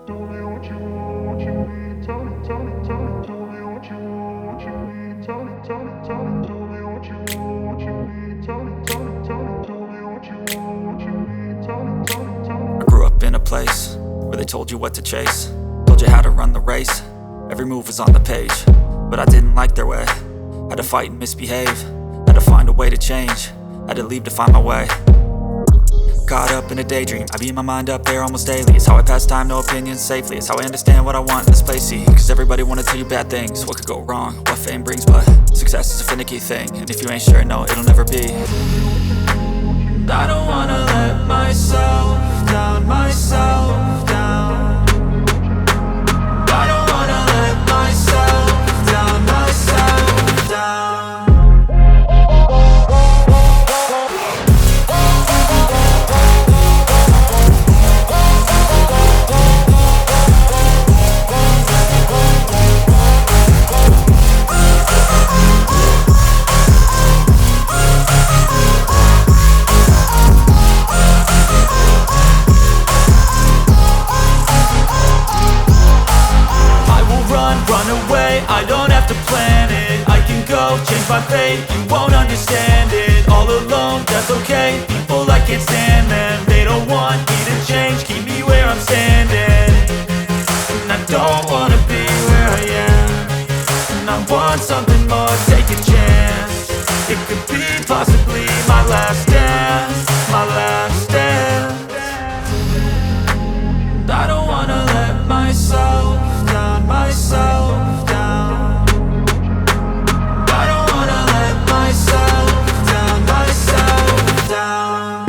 Tell me what you want, what you need. Tell me, tell me, tell me. Tell me what you want, what you need. Tell me, tell me, tell me. Tell me what you want, what you need. Tell me, tell me, tell me. Tell me what you want, what you need. Tell me, tell me, tell me. I grew up in a place where they told you what to chase, told you how to run the race. Every move was on the page, but I didn't like their way. Had to fight and misbehave, had to find a way to change, had to leave to find my way. Caught up in a daydream, I beat my mind up there almost daily. It's how I pass time, no opinions safely. It's how I understand what I want in this place, see. Cause everybody wanna tell you bad things, what could go wrong, what fame brings. But success is a finicky thing, and if you ain't sure, no, it'll never be. I don't wanna let myself down, myself down. I don't wanna let myself down, myself down. Run away, I don't have to plan it. I can go, change my fate, you won't understand it. All alone, that's okay, people I can't stand them. They don't want me to change, keep me where I'm standing. And I don't wanna be where I am, and I want something more, take a chance. It could be possibly my last dance, my last dance. I don't wanna let myself down, myself down. I don't wanna let myself down, myself down.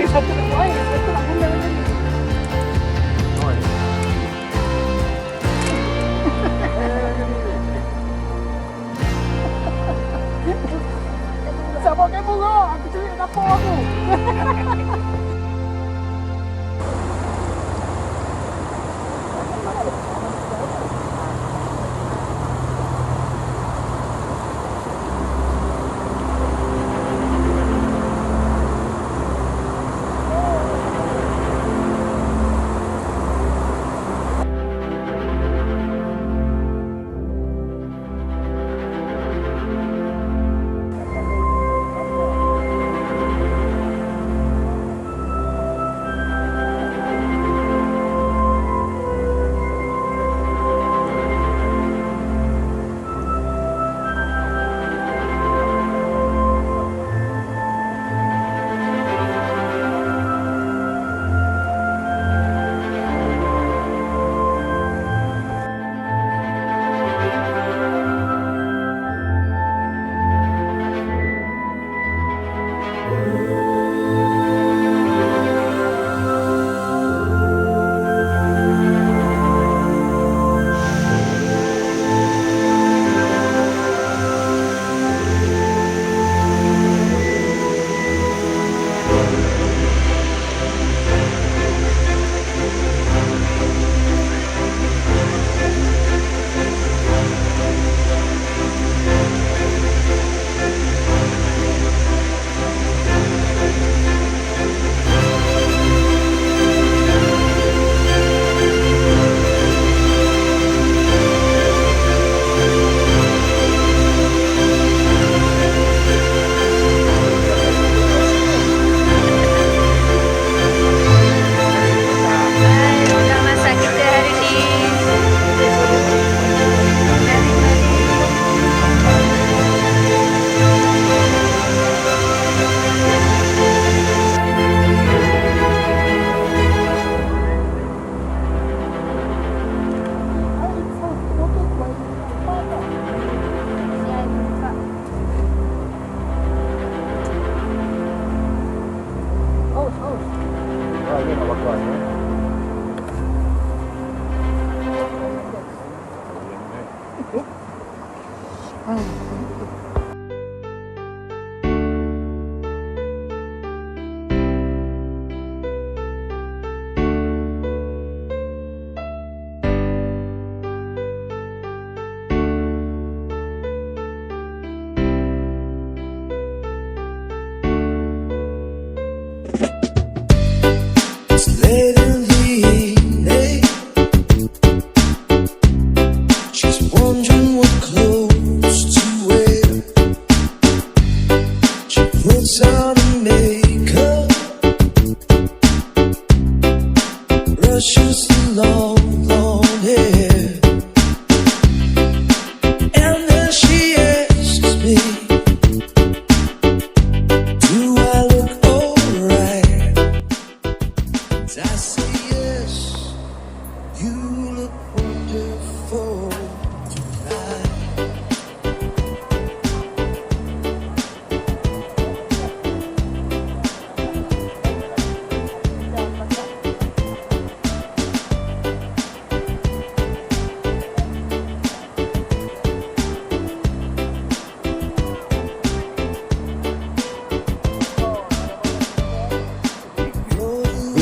Satu nak buat air, satu nak guna macam ni. Sabar kamu kau, aku curi dapur aku.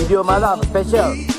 Video malam special.